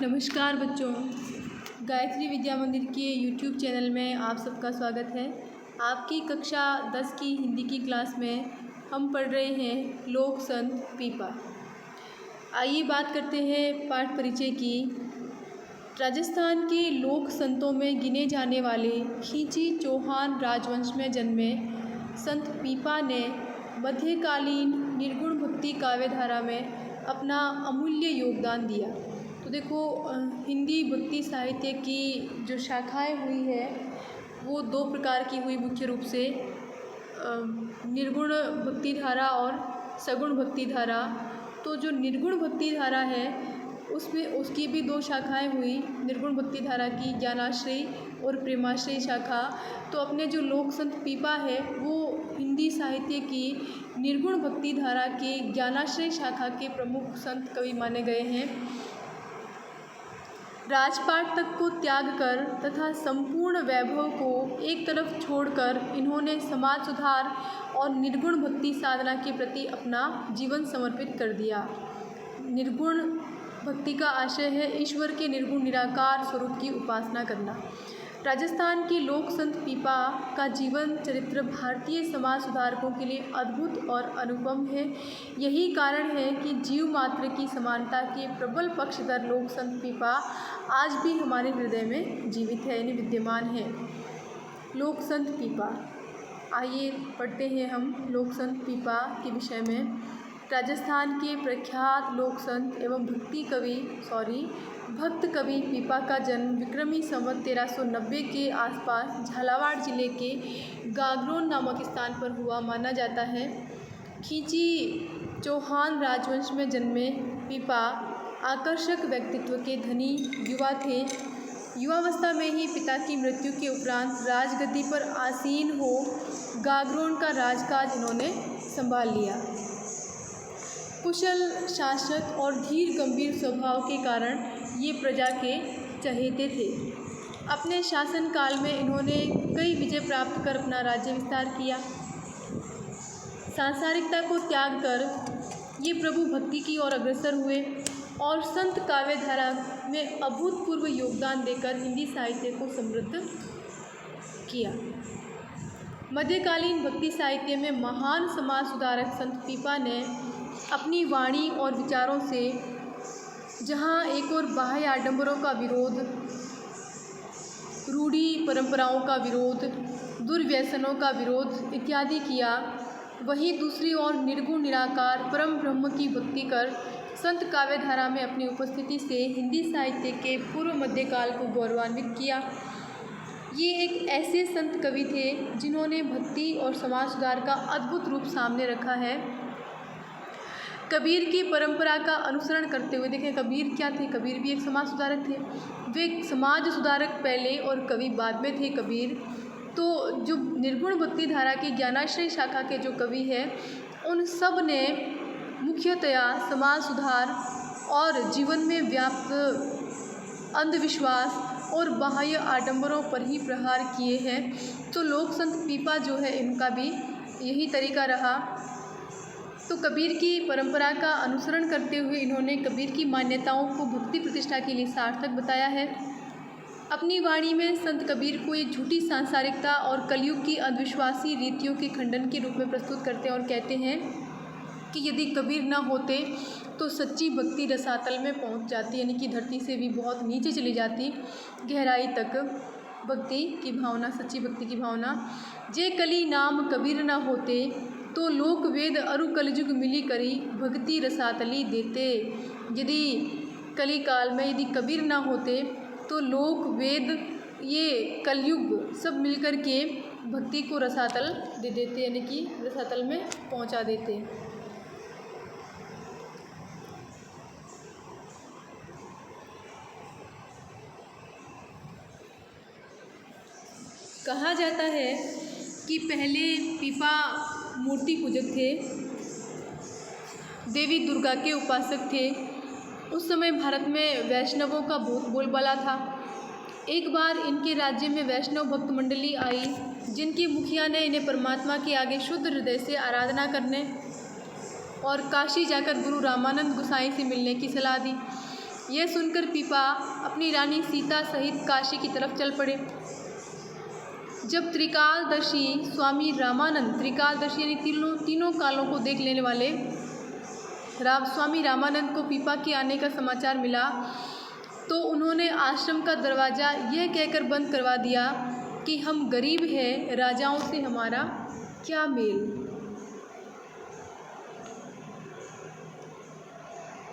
नमस्कार बच्चों, गायत्री विद्या मंदिर के यूट्यूब चैनल में आप सबका स्वागत है। आपकी कक्षा 10 की हिंदी की क्लास में हम पढ़ रहे हैं लोक संत पीपा। आइए बात करते हैं पाठ परिचय की। राजस्थान के लोक संतों में गिने जाने वाले खींची चौहान राजवंश में जन्मे संत पीपा ने मध्यकालीन निर्गुण भक्ति काव्यधारा में अपना अमूल्य योगदान दिया। तो देखो, हिंदी भक्ति साहित्य की जो शाखाएं हुई है वो दो प्रकार की हुई मुख्य रूप से, निर्गुण भक्ति धारा और सगुण भक्ति धारा। तो जो निर्गुण भक्ति धारा है उसमें उसकी भी दो शाखाएं हुई, निर्गुण भक्ति धारा की ज्ञानाश्रयी और प्रेमाश्रयी शाखा। तो अपने जो लोक संत पीपा है वो हिंदी साहित्य की निर्गुण भक्ति धारा के ज्ञानाश्रयी शाखा के प्रमुख संत कवि माने गए हैं। राजपाट तक को त्याग कर तथा संपूर्ण वैभव को एक तरफ छोड़कर इन्होंने समाज सुधार और निर्गुण भक्ति साधना के प्रति अपना जीवन समर्पित कर दिया। निर्गुण भक्ति का आशय है ईश्वर के निर्गुण निराकार स्वरूप की उपासना करना। राजस्थान के लोक संत पीपा का जीवन चरित्र भारतीय समाज सुधारकों के लिए अद्भुत और अनुपम है। यही कारण है कि जीव मात्र की समानता के प्रबल पक्षधर लोक संत पीपा आज भी हमारे हृदय में जीवित है, यानी विद्यमान है। लोक संत पीपा, आइए पढ़ते हैं हम लोक संत पीपा के विषय में। राजस्थान के प्रख्यात लोक संत एवं भक्त कवि पीपा का जन्म विक्रमी संवत 1390 के आसपास झालावाड़ जिले के गागरोन नामक स्थान पर हुआ माना जाता है। खींची चौहान राजवंश में जन्मे पीपा आकर्षक व्यक्तित्व के धनी युवा थे। युवावस्था में ही पिता की मृत्यु के उपरांत राजगद्दी पर आसीन हो गागरोन का राजकाज इन्होंने संभाल लिया। कुशल शासक और धीर गंभीर स्वभाव के कारण ये प्रजा के चहेते थे। अपने शासनकाल में इन्होंने कई विजय प्राप्त कर अपना राज्य विस्तार किया। सांसारिकता को त्याग कर ये प्रभु भक्ति की ओर अग्रसर हुए और संत काव्यधारा में अभूतपूर्व योगदान देकर हिंदी साहित्य को समृद्ध किया। मध्यकालीन भक्ति साहित्य में महान समाज सुधारक संत पीपा ने अपनी वाणी और विचारों से जहाँ एक और बाह्य आडंबरों का विरोध, रूढ़ी परंपराओं का विरोध, दुर्व्यसनों का विरोध इत्यादि किया, वहीं दूसरी ओर निर्गुण निराकार परम ब्रह्म की भक्ति कर संत काव्यधारा में अपनी उपस्थिति से हिंदी साहित्य के पूर्व मध्यकाल को गौरवान्वित किया। ये एक ऐसे संत कवि थे जिन्होंने भक्ति और समाज सुधार का अद्भुत रूप सामने रखा है। कबीर की परंपरा का अनुसरण करते हुए, देखें कबीर क्या थे, कबीर भी एक समाज सुधारक थे। वे समाज सुधारक पहले और कवि बाद में थे कबीर। तो जो निर्गुण भक्ति धारा की ज्ञानाश्रयी शाखा के जो कवि हैं उन सब ने मुख्यतया समाज सुधार और जीवन में व्याप्त अंधविश्वास और बाह्य आडंबरों पर ही प्रहार किए हैं। तो लोक संत पीपा जो है इनका भी यही तरीका रहा। तो कबीर की परंपरा का अनुसरण करते हुए इन्होंने कबीर की मान्यताओं को भक्ति प्रतिष्ठा के लिए सार्थक बताया है। अपनी वाणी में संत कबीर को ये झूठी सांसारिकता और कलयुग की अंधविश्वासी रीतियों के खंडन के रूप में प्रस्तुत करते हैं और कहते हैं कि यदि कबीर न होते तो सच्ची भक्ति रसातल में पहुंच जाती, यानी कि धरती से भी बहुत नीचे चली जाती, गहराई तक भक्ति की भावना, सच्ची भक्ति की भावना। जे कली नाम कबीर न होते तो लोक वेद अरु कलयुग मिली करी भक्ति रसातली देते। यदि कली काल में यदि कबीर ना होते तो लोक वेद ये कलयुग सब मिलकर के भक्ति को रसातल दे देते, यानी कि रसातल में पहुंचा देते। कहा जाता है कि पहले पीपा मूर्ति पूजक थे, देवी दुर्गा के उपासक थे। उस समय भारत में वैष्णवों का बहुत बोलबाला था। एक बार इनके राज्य में वैष्णव भक्त मंडली आई जिनके मुखिया ने इन्हें परमात्मा के आगे शुद्ध हृदय से आराधना करने और काशी जाकर गुरु रामानंद गोसाई से मिलने की सलाह दी। यह सुनकर पीपा अपनी रानी सीता सहित काशी की तरफ चल पड़े। जब त्रिकालदर्शी स्वामी रामानंद, त्रिकालदर्शी यानी तीनों कालों को देख लेने वाले स्वामी रामानंद को पीपा के आने का समाचार मिला तो उन्होंने आश्रम का दरवाज़ा यह कहकर बंद करवा दिया कि हम गरीब हैं, राजाओं से हमारा क्या मेल।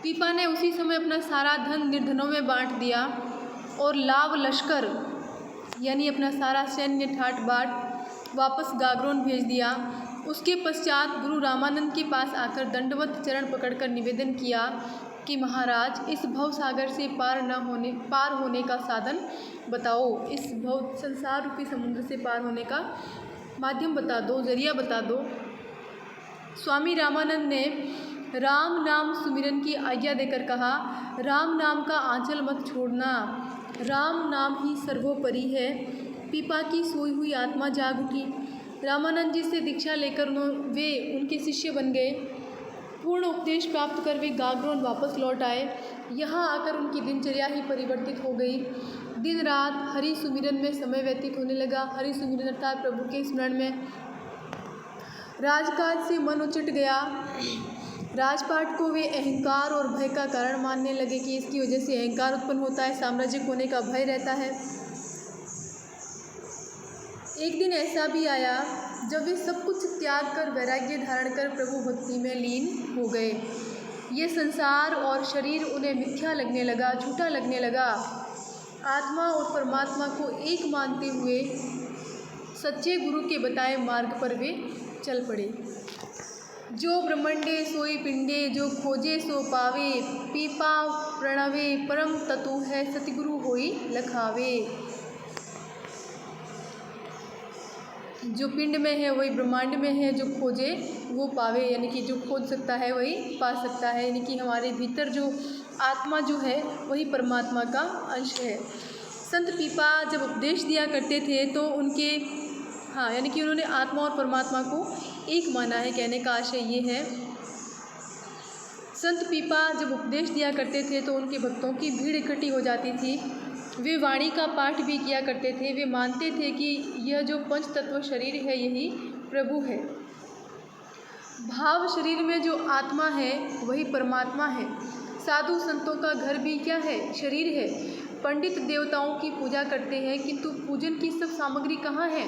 पीपा ने उसी समय अपना सारा धन निर्धनों में बांट दिया और लाव लश्कर यानी अपना सारा सैन्य ठाट बाट वापस गागरोन भेज दिया। उसके पश्चात गुरु रामानंद के पास आकर दंडवत चरण पकड़कर निवेदन किया कि महाराज, इस भव सागर से पार होने का साधन बताओ, इस भव संसार रूपी समुद्र से पार होने का माध्यम बता दो, जरिया बता दो। स्वामी रामानंद ने राम नाम सुमिरन की आज्ञा देकर कहा, राम नाम का आंचल मत छोड़ना, राम नाम ही सर्वोपरि है। पीपा की सोई हुई आत्मा जाग उठी। रामानंद जी से दीक्षा लेकर वे उनके शिष्य बन गए। पूर्ण उपदेश प्राप्त कर वे गागरोन वापस लौट आए। यहाँ आकर उनकी दिनचर्या ही परिवर्तित हो गई। दिन रात हरि सुमिरन में समय व्यतीत होने लगा। हरि सुमिरन अर्थात प्रभु के स्मरण में। राजकाज से मन उचट गया। राजपाट को वे अहंकार और भय का कारण मानने लगे कि इसकी वजह से अहंकार उत्पन्न होता है, साम्राज्य खोने का भय रहता है। एक दिन ऐसा भी आया जब वे सब कुछ त्याग कर वैराग्य धारण कर प्रभु भक्ति में लीन हो गए। ये संसार और शरीर उन्हें मिथ्या लगने लगा, झूठा लगने लगा। आत्मा और परमात्मा को एक मानते हुए सच्चे गुरु के बताए मार्ग पर वे चल पड़े। जो ब्रह्मंडे सोई पिंडे, जो खोजे सो पावे, पीपा प्रणवे परम तत्व है, सतगुरु होई लखावे। जो पिंड में है वही ब्रह्मांड में है, जो खोजे वो पावे, यानी कि जो खोज सकता है वही पा सकता है। यानी कि हमारे भीतर जो आत्मा जो है वही परमात्मा का अंश है। संत पीपा जब उपदेश दिया करते थे तो उनके यानी कि उन्होंने आत्मा और परमात्मा को एक माना है। कहने का आशय ये है, संत पीपा जब उपदेश दिया करते थे तो उनके भक्तों की भीड़ इकट्ठी हो जाती थी। वे वाणी का पाठ भी किया करते थे। वे मानते थे कि यह जो पंच तत्व शरीर है यही प्रभु है। भाव शरीर में जो आत्मा है वही परमात्मा है। साधु संतों का घर भी क्या है? शरीर है। पंडित देवताओं की पूजा करते हैं किंतु पूजन की सब सामग्री कहाँ है?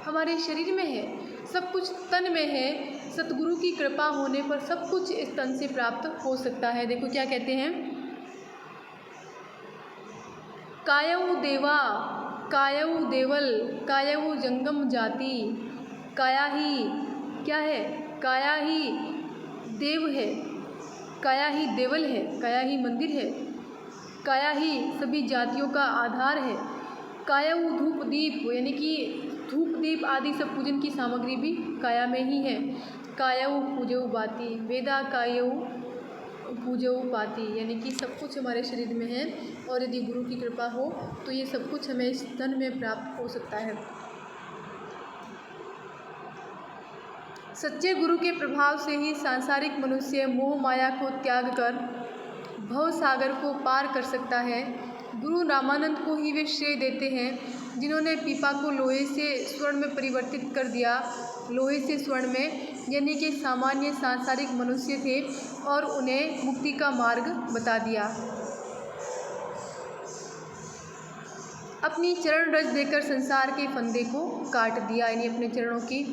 हमारे शरीर में है। सब कुछ तन में है। सतगुरु की कृपा होने पर सब कुछ इस तन से प्राप्त हो सकता है। देखो क्या कहते हैं, कायऊ देवा कायऊ देवल कायऊ जंगम जाति। काया ही क्या है? काया ही देव है, काया ही देवल है, काया ही मंदिर है, काया ही सभी जातियों का आधार है। कायऊ धूप दीप, यानी कि धूप दीप आदि सब पूजन की सामग्री भी काया में ही है। कायऊ पूजऊ बाती, वेदा कायऊ पूजऊ पाती, यानी कि सब कुछ हमारे शरीर में है और यदि गुरु की कृपा हो तो ये सब कुछ हमें इस तन में प्राप्त हो सकता है। सच्चे गुरु के प्रभाव से ही सांसारिक मनुष्य मोह माया को त्याग कर भव सागर को पार कर सकता है। गुरु रामानंद को ही वे श्रेय देते हैं जिन्होंने पीपा को लोहे से स्वर्ण में परिवर्तित कर दिया। लोहे से स्वर्ण में, यानी कि सामान्य सांसारिक मनुष्य थे और उन्हें मुक्ति का मार्ग बता दिया। अपनी चरण रज देकर संसार के फंदे को काट दिया, यानी अपने चरणों की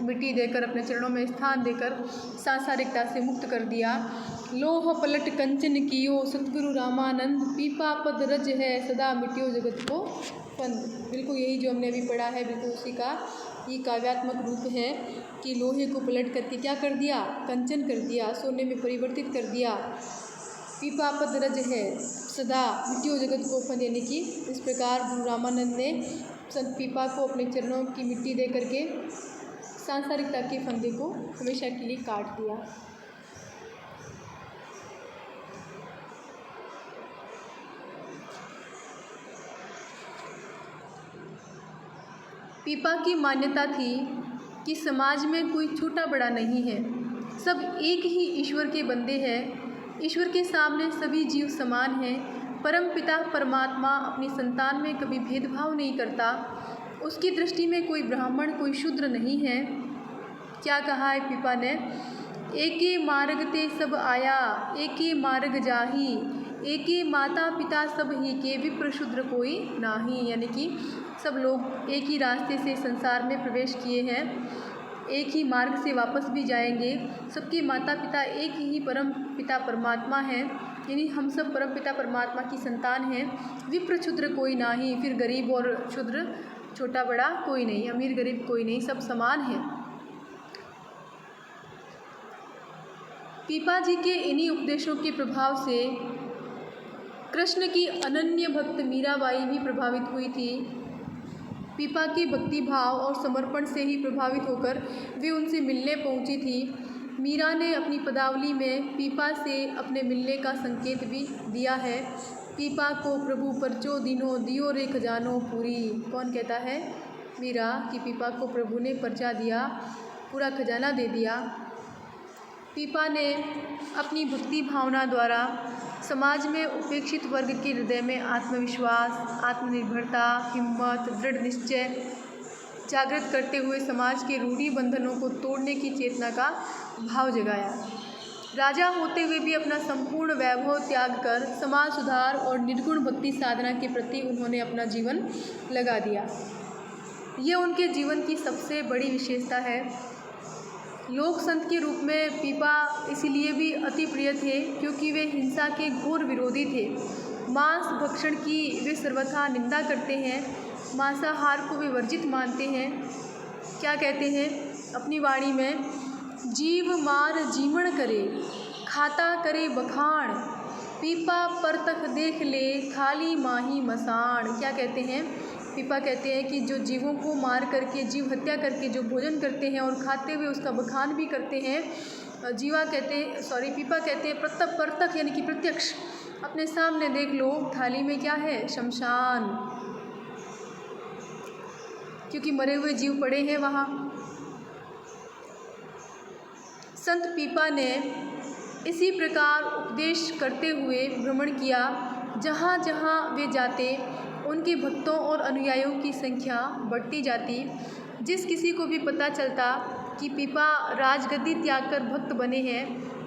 मिट्टी देकर, अपने चरणों में स्थान देकर सांसारिकता से मुक्त कर दिया। लोह पलट कंचन कियो सतगुरु रामानंद, पीपा पद रज है सदा मिट्टियो जगत को फंद। बिल्कुल यही जो हमने अभी पढ़ा है, बिल्कुल उसी का ये काव्यात्मक रूप है कि लोहे को पलट करके क्या कर दिया? कंचन कर दिया, सोने में परिवर्तित कर दिया। पीपा पद रज है सदा मिट्टियो जगत को फंद, यानी कि इस प्रकार गुरु रामानंद ने संत पीपा को अपने चरणों की मिट्टी दे करके सांसारिकता के फंदे को हमेशा के लिए काट दिया। पीपा की मान्यता थी कि समाज में कोई छोटा बड़ा नहीं है, सब एक ही ईश्वर के बंदे हैं। ईश्वर के सामने सभी जीव समान हैं। परम पिता परमात्मा अपनी संतान में कभी भेदभाव नहीं करता। उसकी दृष्टि में कोई ब्राह्मण कोई शूद्र नहीं है। क्या कहा है पिपा ने? एके मार्ग ते सब आया, एके मार्ग जाही, एके माता पिता सब ही के, विप्र शूद्र कोई नाही। यानी कि सब लोग एक ही रास्ते से संसार में प्रवेश किए हैं, एक ही मार्ग से वापस भी जाएंगे। सबके माता पिता एक ही परम पिता परमात्मा हैं, यानी हम सब परम पिता परमात्मा की संतान हैं। विप्र शूद्र कोई नाही, फिर गरीब और शूद्र, छोटा बड़ा कोई नहीं, अमीर गरीब कोई नहीं, सब समान हैं। पीपा जी के इन्हीं उपदेशों के प्रभाव से कृष्ण की अनन्य भक्त मीराबाई भी प्रभावित हुई थी। पीपा के भक्ति भाव और समर्पण से ही प्रभावित होकर वे उनसे मिलने पहुंची थी। मीरा ने अपनी पदावली में पीपा से अपने मिलने का संकेत भी दिया है। पीपा को प्रभु परचो दिनो दियो रे खजानो पूरी। कौन कहता है? मीरा। कि पीपा को प्रभु ने पर्चा दिया, पूरा खजाना दे दिया। पीपा ने अपनी भक्ति भावना द्वारा समाज में उपेक्षित वर्ग के हृदय में आत्मविश्वास, आत्मनिर्भरता, हिम्मत, दृढ़ निश्चय जागृत करते हुए समाज के रूढ़ि बंधनों को तोड़ने की चेतना का भाव जगाया। राजा होते हुए भी अपना संपूर्ण वैभव त्याग कर समाज सुधार और निर्गुण भक्ति साधना के प्रति उन्होंने अपना जीवन लगा दिया। ये उनके जीवन की सबसे बड़ी विशेषता है। लोक संत के रूप में पीपा इसीलिए भी अति प्रिय थे क्योंकि वे हिंसा के घोर विरोधी थे। मांस भक्षण की वे सर्वथा निंदा करते हैं, मांसाहार को वे वर्जित मानते हैं। क्या कहते हैं अपनी वाणी में? जीव मार जीवण करे, खाता करे बखान, पीपा परतख देख ले, खाली माही मसान। क्या कहते हैं? पीपा कहते हैं कि जो जीवों को मार करके, जीव हत्या करके जो भोजन करते हैं और खाते हुए उसका बखान भी करते हैं, पीपा कहते हैं परतख यानी कि प्रत्यक्ष अपने सामने देख लो, थाली में क्या है? शमशान, क्योंकि मरे हुए जीव पड़े हैं वहाँ। संत पीपा ने इसी प्रकार उपदेश करते हुए भ्रमण किया। जहाँ जहाँ वे जाते उनके भक्तों और अनुयायियों की संख्या बढ़ती जाती। जिस किसी को भी पता चलता कि पीपा राजगद्दी त्याग कर भक्त बने हैं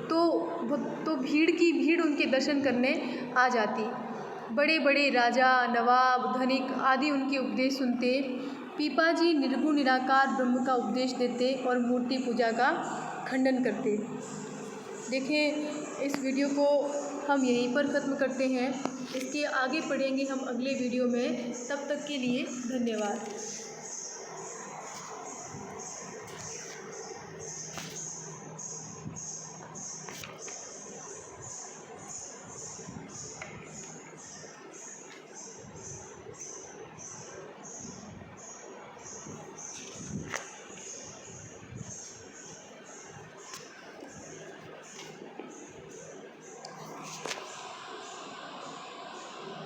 तो भीड़ की भीड़ उनके दर्शन करने आ जाती। बड़े बड़े राजा, नवाब, धनिक आदि उनके उपदेश सुनते। पीपा जी निर्गुण निराकार ब्रह्म का उपदेश देते और मूर्ति पूजा का खंडन करते। देखें, इस वीडियो को हम यहीं पर ख़त्म करते हैं। इसके आगे पढ़ेंगे हम अगले वीडियो में। तब तक के लिए धन्यवाद।